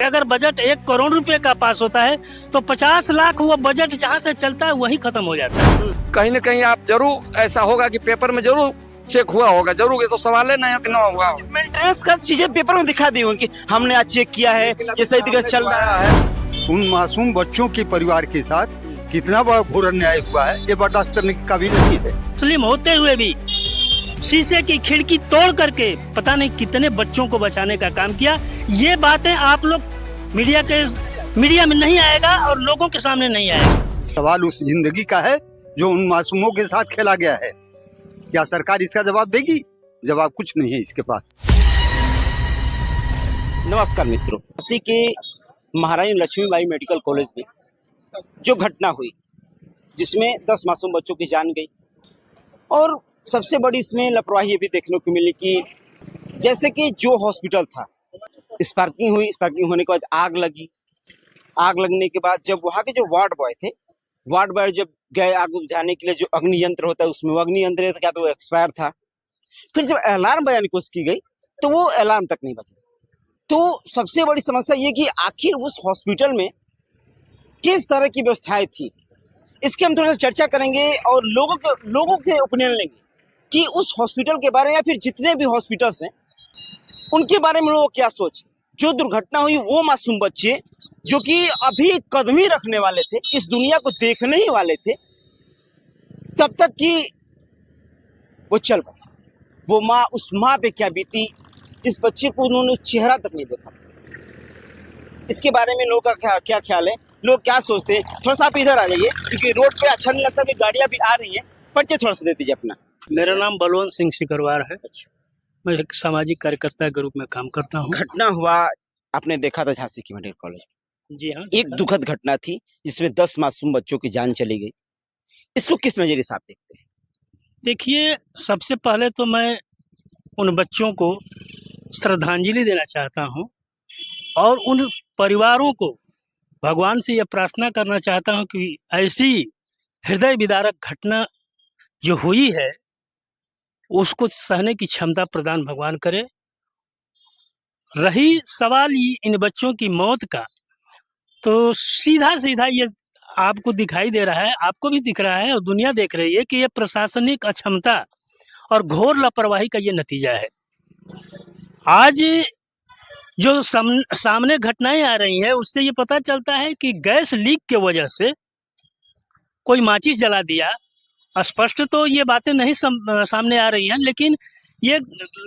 अगर बजट 1 करोड़ रुपए का पास होता है तो 50 लाख वो बजट जहाँ से चलता है वही खत्म हो जाता है। कहीं न कहीं आप जरूर ऐसा होगा कि पेपर में जरूर चेक हुआ होगा, जरूर। ये तो सवाल है ना कि ना हुआ। मेंटेनेंस का चीजें पेपर में दिखा दी होंगी, हमने आज चेक किया है, ये सही तरीके से चल रहा है। उन मासूम बच्चों के परिवार के साथ कितना बड़ा घोर अन्याय हुआ है, ये बर्दाश्त करने के काबिल नहीं है। मुस्लिम होते हुए भी शीशे की खिड़की तोड़ करके पता नहीं कितने बच्चों को बचाने का काम किया। ये बातें आप लोग मीडिया में नहीं आएगा और लोगों के सामने नहीं आएगा। सवाल उस जिंदगी का है जो उन मासूमों के साथ खेला गया है। क्या सरकार इसका जवाब देगी? जवाब कुछ नहीं है इसके पास। नमस्कार मित्रों, झांसी के महारानी लक्ष्मीबाई मेडिकल कॉलेज में जो घटना हुई जिसमें 10 मासूम बच्चों की जान गई, और सबसे बड़ी इसमें लापरवाही भी देखने को मिली कि जैसे कि जो हॉस्पिटल था, स्पार्किंग हुई, स्पार्किंग होने के बाद आग लगी। आग लगने के बाद जब वहाँ के जो वार्ड बॉय थे, वार्ड बॉय जब गए आग बुझाने के लिए, जो अग्नि यंत्र होता है उसमें वो अग्नि यंत्र क्या तो वो एक्सपायर था। फिर जब अलार्म बजाने की कोशिश की गई तो वो अलार्म तक नहीं बजा। तो सबसे बड़ी समस्या ये कि आखिर उस हॉस्पिटल में किस तरह की व्यवस्थाएं थी, इसकी हम थोड़ा सा चर्चा करेंगे और लोगों के ओपिनियन लेंगे कि उस हॉस्पिटल के बारे में या फिर जितने भी हॉस्पिटल्स हैं उनके बारे में लोगों को क्या सोच। जो दुर्घटना हुई वो मासूम बच्चे जो कि अभी कदम ही रखने वाले थे, इस दुनिया को देखने ही वाले थे, तब तक कि वो चल बसे। वो माँ, उस माँ पे क्या बीती जिस बच्चे को उन्होंने चेहरा तक नहीं देखा। इसके बारे में लोगों का क्या ख्याल है, लोग क्या सोचते हैं, थोड़ा सा आप इधर आ जाइए क्योंकि रोड पे अच्छा नहीं लगता कि गाड़ियां भी आ रही हैं। परिचय थोड़ा सा दे दीजिए अपना। मेरा नाम बलवंत सिंह सिकरवार है। मैं एक सामाजिक कार्यकर्ता के रूप में काम करता हूँ। घटना हुआ आपने देखा था झांसी की मेडिकल कॉलेज में। जी हाँ, एक दुखद घटना थी जिसमें 10 मासूम बच्चों की जान चली गई। इसको किस नजरिए से आप देखते हैं? देखिए, सबसे पहले तो मैं उन बच्चों को श्रद्धांजलि देना चाहता हूँ और उन परिवारों को भगवान से यह प्रार्थना करना चाहता हूँ कि ऐसी हृदय विदारक घटना जो हुई है उसको सहने की क्षमता प्रदान भगवान करे। रही सवाल इन बच्चों की मौत का, तो सीधा ये आपको दिखाई दे रहा है, आपको भी दिख रहा है और दुनिया देख रही है कि ये प्रशासनिक अक्षमता और घोर लापरवाही का ये नतीजा है। आज जो सामने घटनाएं आ रही हैं उससे ये पता चलता है कि गैस लीक के वजह से कोई माचिस जला दिया। स्पष्ट तो ये बातें नहीं सामने आ रही हैं, लेकिन ये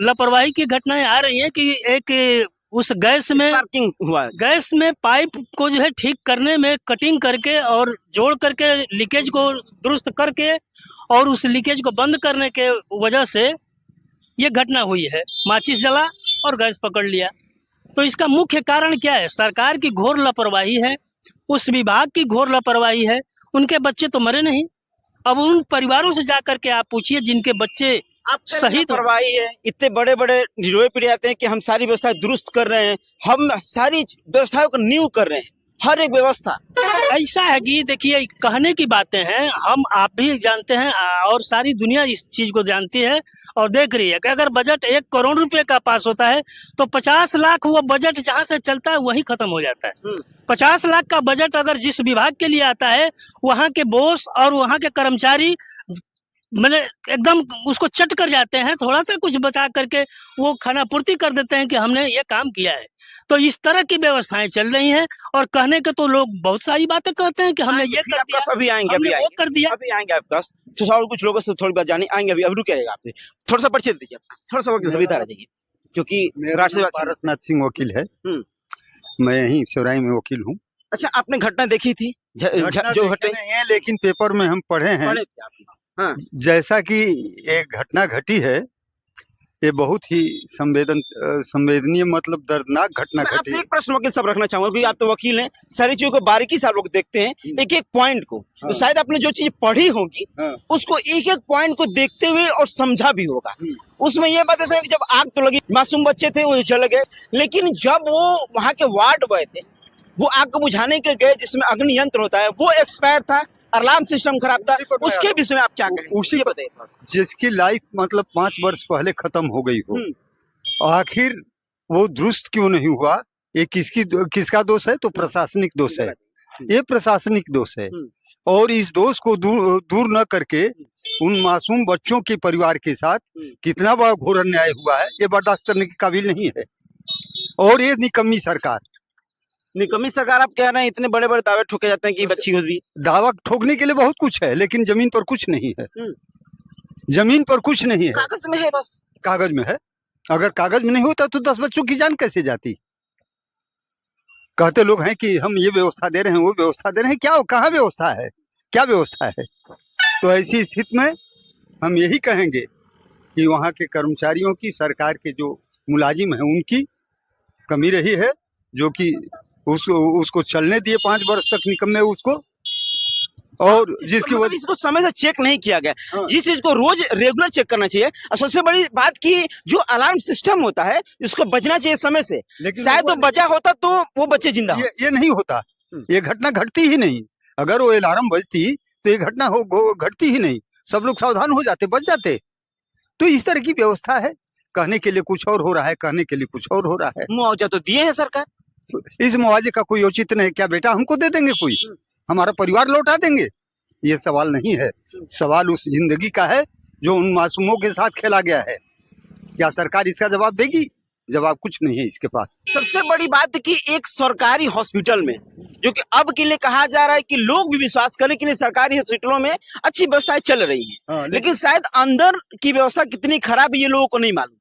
लापरवाही की घटनाएं आ रही हैं कि एक उस गैस में पाइप को जो है ठीक करने में कटिंग करके और जोड़ करके लीकेज को दुरुस्त करके और उस लीकेज को बंद करने के वजह से ये घटना हुई है। माचिस जला और गैस पकड़ लिया। तो इसका मुख्य कारण क्या है? सरकार की घोर लापरवाही है, उस विभाग की घोर लापरवाही है। उनके बच्चे तो मरे नहीं। अब उन परिवारों से जाकर के आप पूछिए जिनके बच्चे शहीद लापरवाही है। इतने बड़े बड़े निरोए पड़ जाते हैं कि हम सारी व्यवस्था दुरुस्त कर रहे हैं, हम सारी व्यवस्थाओं को न्यू कर रहे हैं, हर एक व्यवस्था। ऐसा है कि देखिए, कहने की बातें हैं, हम आप भी जानते हैं और सारी दुनिया इस चीज को जानती है और देख रही है कि अगर बजट 1 करोड़ रुपए का पास होता है तो 50 लाख वो बजट जहां से चलता है वही खत्म हो जाता है। 50 लाख का बजट अगर जिस विभाग के लिए आता है, वहां के बॉस और वहां के कर्मचारी मैंने एकदम उसको चट कर जाते हैं, थोड़ा सा कुछ बचा करके वो खाना पूर्ति कर देते हैं कि हमने ये काम किया है। तो इस तरह की व्यवस्थाएं चल रही हैं और कहने के तो लोग बहुत सारी बातें कहते हैं कि हमने ये कर दिया, अभी आएंगे, वो कर दिया, अभी आएंगे आपके पास। तो और कुछ लोगों से थोड़ी बात जानी आएंगे, अभी रुके रहेगा। आपने थोड़ा सा परिचय दीजिए, थोड़ा सा वक्त सुविधा रह क्योंकि पारसनाथ सिंह वकील है, मैं यहीं सिवराई में वकील हूँ। अच्छा, आपने घटना देखी थी जो घटे हैं, लेकिन पेपर में हम पढ़े हैं। हाँ। जैसा कि एक घटना घटी है, ये बहुत ही संवेदनीय मतलब दर्दनाक घटना घटी। एक प्रश्न वकील साहब रखना चाहूंगा क्योंकि आप तो वकील हैं, सारी चीजों को बारीकी से आप लोग देखते हैं, एक एक पॉइंट को। तो शायद आपने जो चीज पढ़ी होगी उसको एक एक पॉइंट को देखते हुए और समझा भी होगा। उसमें ये बात है कि जब आग तो लगी, मासूम बच्चे थे वो जल गए, लेकिन जब वो वहां के वार्ड बॉय थे वो आग को बुझाने के गए जिसमें अग्नि यंत्र होता है, वो एक्सपायर था, अलार्म सिस्टम खराब था। उसके विषय में आप क्या कहें? उसी बताइए, जिसकी लाइफ मतलब 5 वर्ष पहले खत्म हो गई हो, आखिर वो दुरुस्त क्यों नहीं हुआ? ये किसका दोष है? तो प्रशासनिक दोष है, ये प्रशासनिक दोष है। और इस दोष को दूर न करके उन मासूम बच्चों के परिवार के साथ कितना बड़ा घोर अन्याय हुआ है, ये बर्दाश्त करने के काबिल नहीं है। और ये निकम्मी सरकार आप कह रहे हैं, इतने बड़े बड़े दावे ठोके जाते हैं कि बच्ची हुई। दावा ठोकने के लिए बहुत कुछ है, लेकिन जमीन पर कुछ नहीं है। जमीन पर कुछ नहीं है, कागज में है, बस कागज में है। अगर कागज में नहीं होता तो 10 बच्चों की जान कैसे जाती? कहते लोग हैं कि हम ये व्यवस्था दे रहे हैं, वो व्यवस्था दे रहे हैं, क्या कहाँ व्यवस्था है, क्या व्यवस्था है? तो ऐसी स्थिति में हम यही कहेंगे कि वहाँ के कर्मचारियों की, सरकार के जो मुलाजिम हैं उनकी कमी रही है, जो कि उसको चलने दिए 5 वर्ष तक निकम्मे उसको, और जिसकी मतलब इसको समय से चेक नहीं किया गया। हाँ। जिस चीज को रोज रेगुलर चेक करना चाहिए। और सबसे बड़ी बात की जो अलार्म सिस्टम होता है इसको बजना चाहिए समय से, शायद वो बजा होता तो वो बच्चे जिंदा। ये नहीं होता, ये घटना घटती ही नहीं। अगर वो अलार्म बजती तो ये घटना घटती ही नहीं, सब लोग सावधान हो जाते, बच जाते। तो इस तरह की व्यवस्था है, कहने के लिए कुछ और हो रहा है, कहने के लिए कुछ और हो रहा है। मुआवजा तो दिए हैं सरकार, इस मुआवजे का कोई औचित्य नहीं। क्या बेटा हमको दे देंगे कोई, हमारा परिवार लौटा देंगे? ये सवाल नहीं है, सवाल उस जिंदगी का है जो उन मासूमों के साथ खेला गया है। क्या सरकार इसका जवाब देगी? जवाब कुछ नहीं है इसके पास। सबसे बड़ी बात कि एक सरकारी हॉस्पिटल में, जो कि अब के लिए कहा जा रहा है कि लोग भी विश्वास करें कि सरकारी हॉस्पिटलों में अच्छी व्यवस्थाएं चल रही है, लेकिन शायद अंदर की व्यवस्था कितनी खराब है ये लोगों को नहीं मालूम।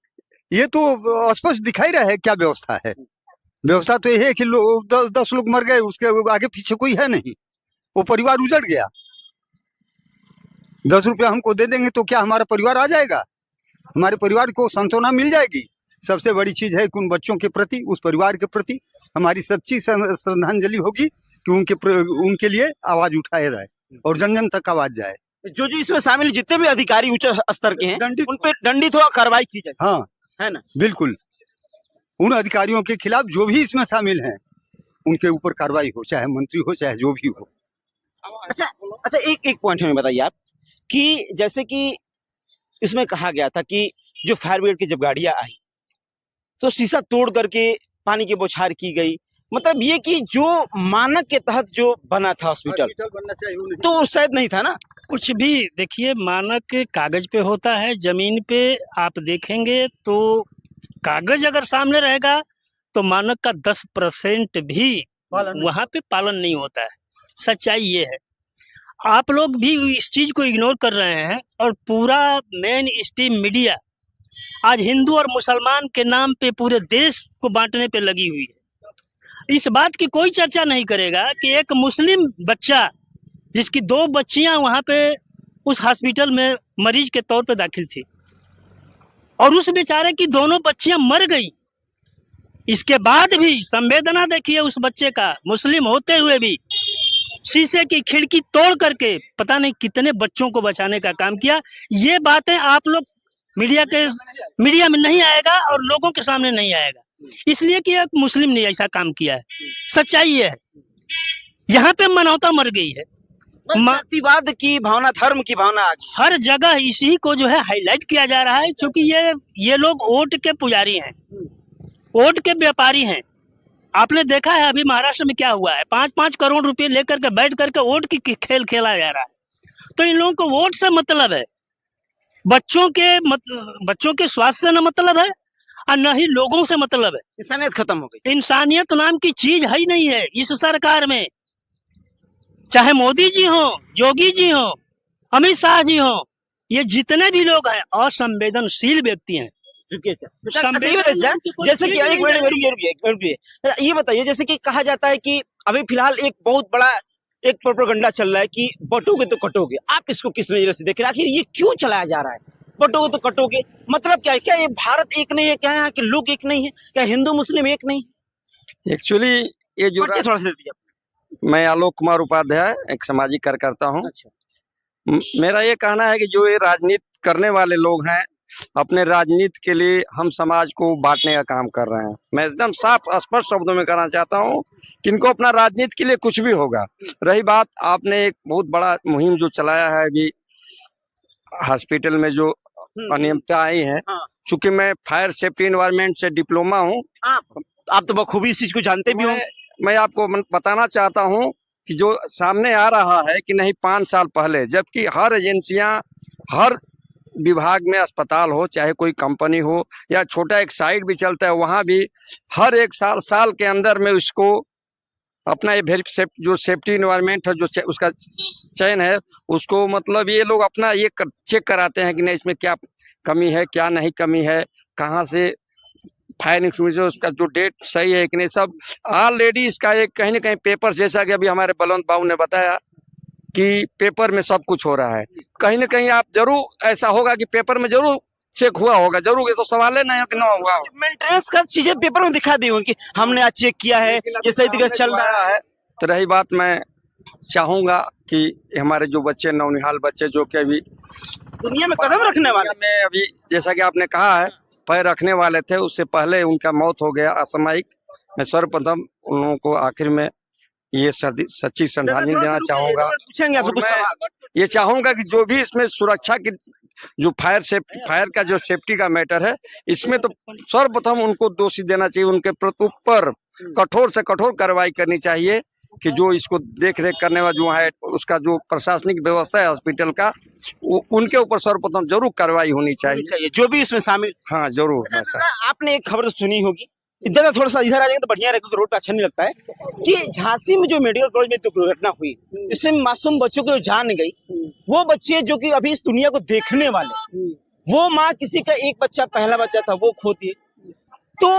ये तो स्पष्ट दिखाई रहा है क्या व्यवस्था है। व्यवस्था तो यह है कि 10 लोग मर गए, उसके आगे पीछे कोई है नहीं, वो परिवार उजड़ गया। 10 रुपया हमको दे देंगे तो क्या हमारा परिवार आ जाएगा? हमारे परिवार को सांत्वना मिल जाएगी। सबसे बड़ी चीज है कि उन बच्चों के प्रति, उस परिवार के प्रति हमारी सच्ची श्रद्धांजलि होगी कि उनके लिए आवाज उठाया जाए और जन जन तक आवाज जाए। जो इसमें शामिल जितने भी अधिकारी उच्च स्तर के हैं उन पे दंडित हो, कार्रवाई की जाए। हाँ, है ना, बिल्कुल। उन अधिकारियों के खिलाफ जो भी इसमें शामिल हैं उनके ऊपर कार्रवाई हो, चाहे मंत्री हो चाहे जो भी हो। अच्छा, एक पॉइंट हमें बताइए आप कि जैसे कि इसमें कहा गया था कि जो फायर ब्रिगेड की जब गाड़ियां आई तो शीशा तोड़ करके पानी की बौछार की गई, मतलब ये कि जो मानक के तहत जो बना था हॉस्पिटल बनना चाहिए तो शायद नहीं था ना। कुछ भी देखिए, मानक कागज पे होता है, जमीन पे आप देखेंगे तो कागज अगर सामने रहेगा तो मानक का 10% भी वहां पे पालन नहीं होता है। सच्चाई ये है। आप लोग भी इस चीज को इग्नोर कर रहे हैं और पूरा मेन स्ट्रीम मीडिया आज हिंदू और मुसलमान के नाम पे पूरे देश को बांटने पे लगी हुई है। इस बात की कोई चर्चा नहीं करेगा कि एक मुस्लिम बच्चा जिसकी 2 बच्चियां वहां पे उस हॉस्पिटल में मरीज के तौर पे दाखिल थी और उस बेचारे की दोनों बच्चियां मर गई, इसके बाद भी संवेदना देखिए उस बच्चे का, मुस्लिम होते हुए भी शीशे की खिड़की तोड़ करके पता नहीं कितने बच्चों को बचाने का काम किया। ये बातें आप लोग मीडिया में नहीं आएगा और लोगों के सामने नहीं आएगा, इसलिए कि एक मुस्लिम ने ऐसा काम किया है। सच्चाई ये है, यहाँ पे मानवता मर गई है, जातिवाद की भावना, धर्म की भावना आ गई हर जगह। इसी को जो है हाईलाइट किया जा रहा है, क्योंकि ये लोग वोट के पुजारी हैं, वोट के व्यापारी हैं। आपने देखा है अभी महाराष्ट्र में क्या हुआ है, 5-5 करोड़ रुपए लेकर के बैठ करके वोट की खेल खेला जा रहा है। तो इन लोगों को वोट से मतलब है, बच्चों के स्वास्थ्य से न मतलब है और न ही लोगों से मतलब है। इंसानियत खत्म हो गई, इंसानियत नाम की चीज है ही नहीं है इस सरकार में। चाहे मोदी जी हो, योगी जी हो, अमित शाह जी हो, ये जितने भी लोग हैं असंवेदनशील व्यक्ति हैं। जैसे कि एक मिनट ये बताइए, जैसे कि कहा जाता है कि अभी फिलहाल एक बहुत बड़ा एक प्रोपेगेंडा चल रहा है कि बटोगे तो कटोगे। आप इसको किस नजर से देख रहे हैं? आखिर ये क्यों चलाया जा रहा है? बटोगे तो कटोगे मतलब क्या है? क्या ये भारत एक नहीं है? क्या यहाँ के लोग एक नहीं है? क्या हिंदू मुस्लिम एक नहीं? एक्चुअली ये जो थोड़ा सा दीजिए। मैं आलोक कुमार उपाध्याय, एक सामाजिक कार्यकर्ता हूँ। अच्छा। मेरा ये कहना है कि जो ये राजनीति करने वाले लोग हैं, अपने राजनीति के लिए हम समाज को बांटने का काम कर रहे हैं। मैं एकदम साफ स्पष्ट शब्दों में कहना चाहता हूँ कि इनको अपना राजनीति के लिए कुछ भी होगा। रही बात, आपने एक बहुत बड़ा मुहिम जो चलाया है अभी हॉस्पिटल में जो अनियमितता आई है, चूंकि मैं फायर सेफ्टी एनवायरनमेंट से डिप्लोमा हूँ, आप तो बखूबी इस चीज को जानते भी हो। मैं आपको बताना चाहता हूँ कि जो सामने आ रहा है कि नहीं 5 साल पहले, जबकि हर एजेंसियां, हर विभाग में, अस्पताल हो चाहे कोई कंपनी हो या छोटा एक साइट भी चलता है, वहां भी हर एक साल के अंदर में उसको अपना ये जो सेफ्टी एनवायरनमेंट है, जो उसका चयन है, उसको मतलब ये लोग अपना ये चेक कराते हैं कि नहीं इसमें क्या कमी है, क्या नहीं कमी है, कहाँ से फायर एक्सटिंग्विशर उसका जो डेट सही है कि नहीं, सब ऑलरेडी इसका एक कहीं ना कहीं पेपर, जैसा कि अभी हमारे बलवंत बाबू ने बताया कि पेपर में सब कुछ हो रहा है। कहीं ना कहीं आप जरूर ऐसा होगा कि पेपर में जरूर चेक हुआ होगा, जरूर, ये तो सवाल है नहीं कि ना हुआ। मेंटेनेंस का चीजें पेपर में दिखा दी होंगी कि हमने आज चेक किया है, ये सही तरीके से चल रहा है। तो रही बात, मैं चाहूंगा कि हमारे जो बच्चे, नौनिहाल बच्चे जो कि अभी दुनिया में कदम रखने वाले, में अभी जैसा कि आपने कहा है पैर रखने वाले थे, उससे पहले उनका मौत हो गया असामयिक। मैं सर्वप्रथम उन लोगों को आखिर में ये सच्ची श्रद्धांजलि देना चाहूंगा। पूछेंगे आपसे कुछ सवाल। ये चाहूंगा कि जो भी इसमें सुरक्षा की जो फायर का जो सेफ्टी का मैटर है, इसमें तो सर्वप्रथम उनको दोषी देना चाहिए, उनके ऊपर कठोर से कठोर कार्रवाई करनी चाहिए कि जो इसको देख रेख करने वाला जो है, उसका जो प्रशासनिक व्यवस्था है हॉस्पिटल का, उनके ऊपर सर्वप्रथम जरूर कार्रवाई होनी चाहिए, जो भी इसमें शामिल। हाँ जरूर। आपने एक खबर सुनी होगी, इधर थोड़ा सा इधर आ जाएंगे तो बढ़िया रहेगा, रोड पे अच्छा नहीं लगता है, कि झांसी में जो मेडिकल कॉलेज में दुर्घटना हुई, इसमें मासूम बच्चों की जान गई, वो बच्चे जो कि अभी इस दुनिया को देखने वाले, वो माँ, किसी का एक बच्चा, पहला बच्चा था, वो खो दिए। तो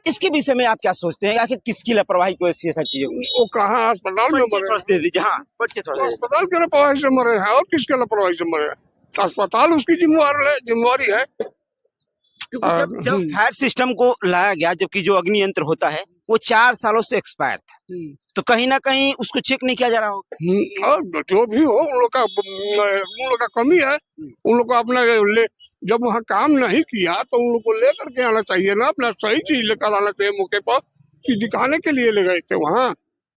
इसके विषय में आप क्या सोचते हैं, आखिर किसकी लापरवाही को ऐसी चीजें? वो कहाँ अस्पताल में मरे, अस्पताल के लापरवाही से मरे हैं, और किसके लापरवाही से मरे हैं? अस्पताल उसकी जिम्मेवारी है। जब फायर सिस्टम को लाया गया, जबकि जो अग्नि यंत्र होता है वो 4 सालों से एक्सपायर था, तो कहीं ना कहीं उसको चेक नहीं किया जा रहा होगा। और जो भी हो, उन लोग का कमी है। उन लोग को अपना जब वहाँ काम नहीं किया तो उन लोग को लेकर के आना चाहिए ना, अपना सही चीज लेकर आना चाहिए मौके पर, कि दिखाने के लिए ले गए थे वहाँ।